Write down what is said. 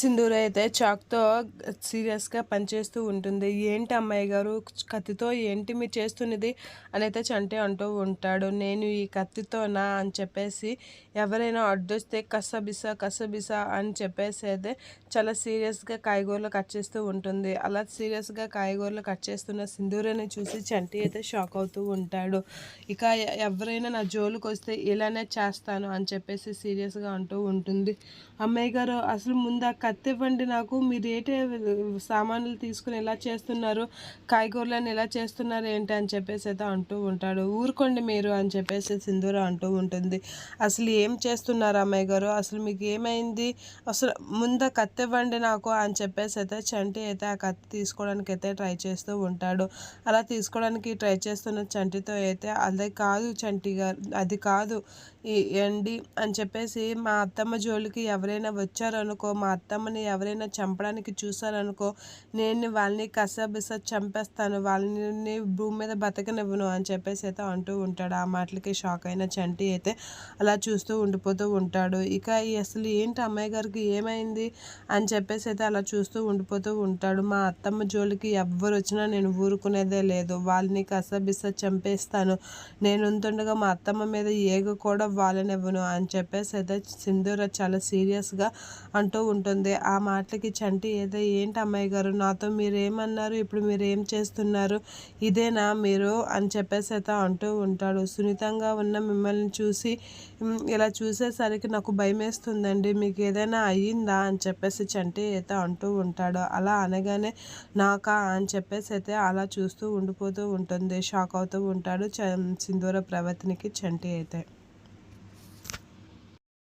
సింధూర అయితే చాక్‌తో సీరియస్‌గా పనిచేస్తూ ఉంటుంది. "ఏంటి అమ్మాయి గారు కత్తితో ఏంటి మీరు చేస్తున్నది?" అనైతే చంటి అంటూ ఉంటాడు. "నేను ఈ కత్తితోనా" అని చెప్పేసి ఎవరైనా అడ్డొస్తే కస్సబిస కస్సబిస అని చెప్పేసి అయితే చాలా సీరియస్‌గా కాయగూరలు కట్ చేస్తూ ఉంటుంది. అలా సీరియస్‌గా కాయగూరలు కట్ చేస్తున్న సింధూరని చూసి చంటి అయితే షాక్ అవుతూ ఉంటాడు. ఇక ఎవరైనా నా జోలికొస్తే ఇలానే చేస్తాను అని చెప్పేసి సీరియస్‌గా అంటూ ఉంటుంది. "అమ్మాయి గారు అసలు ముందు ఆ కత్తి ఇవ్వండి నాకు. మీరు సామాన్లు తీసుకొని ఇలా చేస్తున్నారు, కాయగూరలను ఇలా చేస్తున్నారు ఏంటి అని చెప్పేసి అయితే అంటూ ఉంటాడు. "ఊరుకోండి మీరు" అని చెప్పేసి సింధూర అంటూ ఉంటుంది. "అసలు ఏం చేస్తున్నారు అమ్మాయి గారు? అసలు మీకు ఏమైంది? అసలు ముందు ఆ కత్తి ఇవ్వండి నాకు" అని చెప్పేసి అయితే చంటి అయితే ఆ కత్తి తీసుకోవడానికి అయితే ట్రై చేస్తూ ఉంటాడు. అలా తీసుకోవడానికి ట్రై చేస్తున్న చంటితో అయితే "అది కాదు చంటి గారు, అది కాదు ఏండి" అని చెప్పేసి, "మా అత్తమ్మ జోలికి ఎవరైనా వచ్చారనుకో, మా అత్తమ్మని ఎవరైనా చంపడానికి చూసారనుకో, నేను వాళ్ళని కసాబిస చంపేస్తాను, వాళ్ళని భూమి మీద బతకనివ్వను" అని చెప్పేసి అయితే అంటూ ఉంటాడు. ఆ మాటలకి షాక్ అయిన చంటి అయితే అలా చూస్తూ ఉండిపోతూ ఉంటాడు. ఇక అసలు ఏంటి అమ్మాయి గారికి ఏమైంది అని చెప్పేసి అయితే అలా చూస్తూ ఉండిపోతూ ఉంటాడు. "మా అత్తమ్మ జోలికి ఎవ్వరు వచ్చినా నేను ఊరుకునేదే లేదు, వాళ్ళని కసాబిస చంపేస్తాను, నేను ఉంటుండగా మా అత్తమ్మ మీద ఏగ కూడా వాళ్ళనివ్వను" అని చెప్పేసి అయితే సింధూర చాలా సీరియస్గా అంటూ ఉంటుంది. ఆ మాటలకి చంటి ఏదో "ఏంటి అమ్మాయి గారు నాతో మీరేమన్నారు, ఇప్పుడు మీరేం చేస్తున్నారు, ఇదేనా మీరు" అని చెప్పేసి అయితే అంటూ ఉంటాడు. "సున్నితంగా ఉన్న మిమ్మల్ని చూసి ఇలా చూసేసరికి నాకు భయమేస్తుందండి, మీకు ఏదైనా అయ్యిందా" అని చెప్పేసి చంటి అయితే అంటూ ఉంటాడు. అలా అనగానే "నాకా" అని చెప్పేసి అయితే అలా చూస్తూ ఉండిపోతూ ఉంటుంది. షాక్ అవుతూ ఉంటాడు సింధూర ప్రవర్తనకి చంటి అయితే.